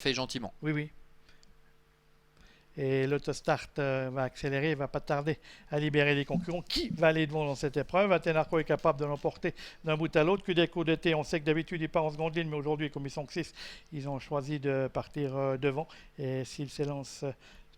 fait gentiment. Oui, oui. Et l'autostart va accélérer, il ne va pas tarder à libérer les concurrents. Qui va aller devant dans cette épreuve? Atenarco est capable de l'emporter d'un bout à l'autre. QDECO d'été, on sait que d'habitude il part en seconde ligne, mais aujourd'hui, comme ils sont que 6, ils ont choisi de partir devant. Et s'ils s'élancent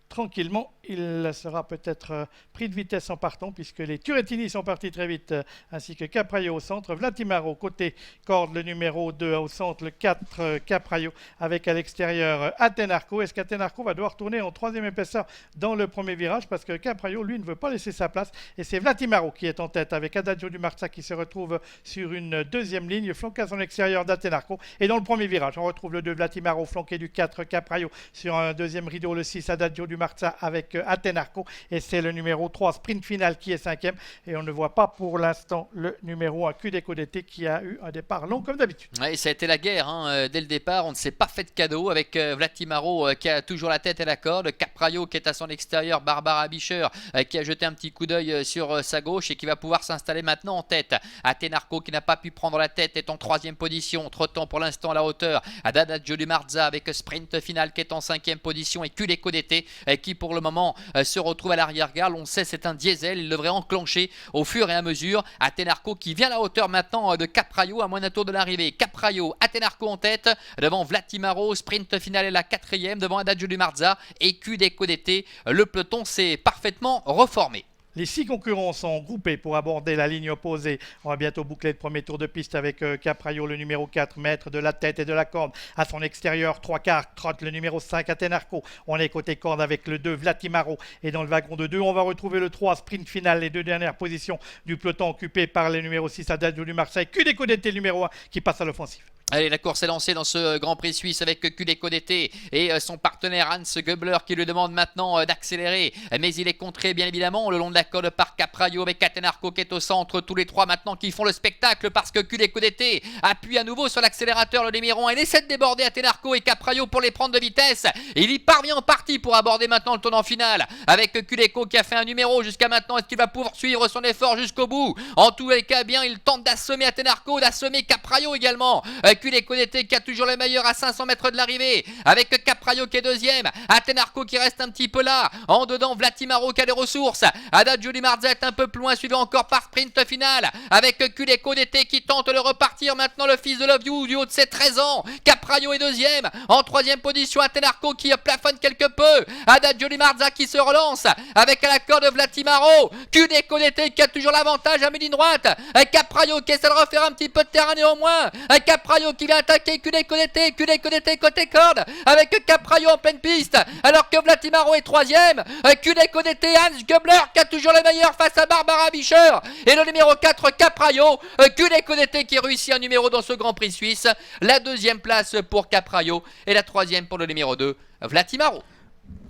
tranquillement, il sera peut-être pris de vitesse en partant, puisque les Turrettini sont partis très vite, ainsi que Capraio au centre. Vlatimaro côté corde, le numéro 2 au centre, le 4 Capraio, avec à l'extérieur Atenarco. Est-ce qu'Atenarco va devoir tourner en troisième épaisseur dans le premier virage, parce que Capraio, lui, ne veut pas laisser sa place, et c'est Vlatimaro qui est en tête, avec Adagio du Marza qui se retrouve sur une deuxième ligne, flanqué à son extérieur d'Atenarco. Et dans le premier virage, on retrouve le 2 Vlatimaro, flanqué du 4 Capraio, sur un deuxième rideau, le 6 Adagio du Marza avec Atenarco, et c'est le numéro 3 sprint final qui est cinquième, et on ne voit pas pour l'instant le numéro 1 QDECO d'été qui a eu un départ long comme d'habitude. Ouais, ça a été la guerre dès le départ, on ne s'est pas fait de cadeau avec Vlatimaro qui a toujours la tête et la corde, Capraio qui est à son extérieur, Barbara Bischer qui a jeté un petit coup d'œil sur sa gauche et qui va pouvoir s'installer maintenant en tête. Atenarco qui n'a pas pu prendre la tête est en troisième position, trottant pour l'instant à la hauteur. Adagio du Marza avec sprint final qui est en cinquième position, et QDECO d'été qui pour le moment se retrouve à l'arrière-garde. On sait c'est un diesel, il devrait enclencher au fur et à mesure. Atenarco qui vient à la hauteur maintenant de Capraio à moins d'un tour de l'arrivée. Capraio, Atenarco en tête devant Vlatimaro, sprint final est la quatrième devant Adagio du Marza et QDECO d'été. Le peloton s'est parfaitement reformé. Les 6 concurrents sont groupés pour aborder la ligne opposée. On va bientôt boucler le premier tour de piste avec Capraio, le numéro 4, maître de la tête et de la corde. À son extérieur, 3 quarts, trotte le numéro 5, Atenarco. On est côté corde avec le 2, Vlatimaro. Et dans le wagon de 2, on va retrouver le 3, sprint final, les deux dernières positions du peloton occupées par les numéros 6, Adagio du Marza, QDECO d'été, numéro 1, qui passe à l'offensive. Allez, la course est lancée dans ce Grand Prix suisse avec QDECO d'été et son partenaire Hans Göbler qui lui demande maintenant d'accélérer. Mais il est contré bien évidemment le long de la corde par Capraio avec Atenarco qui est au centre. Tous les trois maintenant qui font le spectacle parce que QDECO d'été appuie à nouveau sur l'accélérateur, le numéro 1. Il essaie de déborder Atenarco et Capraio pour les prendre de vitesse. Il y parvient en partie pour aborder maintenant le tournant final avec QDECO qui a fait un numéro jusqu'à maintenant. Est-ce qu'il va poursuivre son effort jusqu'au bout? En tous les cas, bien, il tente d'assommer Atenarco, d'assommer Capraio également. QDECO d'été qui a toujours le meilleur à 500 mètres de l'arrivée avec Capraio qui est deuxième, Atenarco qui reste un petit peu là, en dedans Vlatimaro qui a les ressources, Adagio du Marza est un peu plus loin, suivi encore par sprint final avec QDECO d'été qui tente de repartir maintenant, le fils de Love You du haut de ses 13 ans. Capraio est deuxième, en troisième position Atenarco qui plafonne quelque peu, Adagio du Marza qui se relance avec à la corde Vlatimaro, QDECO d'été qui a toujours l'avantage à mi-ligne droite, Capraio qui essaie de refaire un petit peu de terrain néanmoins, Capraio qui vient attaquer QDECO d'été côté corde avec Capraio en pleine piste alors que Vlatimaro est troisième. QDECO d'été, Hans Göbler qui a toujours le meilleur face à Barbara Bischer et le numéro 4 Capraio. QDECO d'été qui réussit un numéro dans ce Grand Prix suisse, la deuxième place pour Capraio et la troisième pour le numéro 2 Vlatimaro.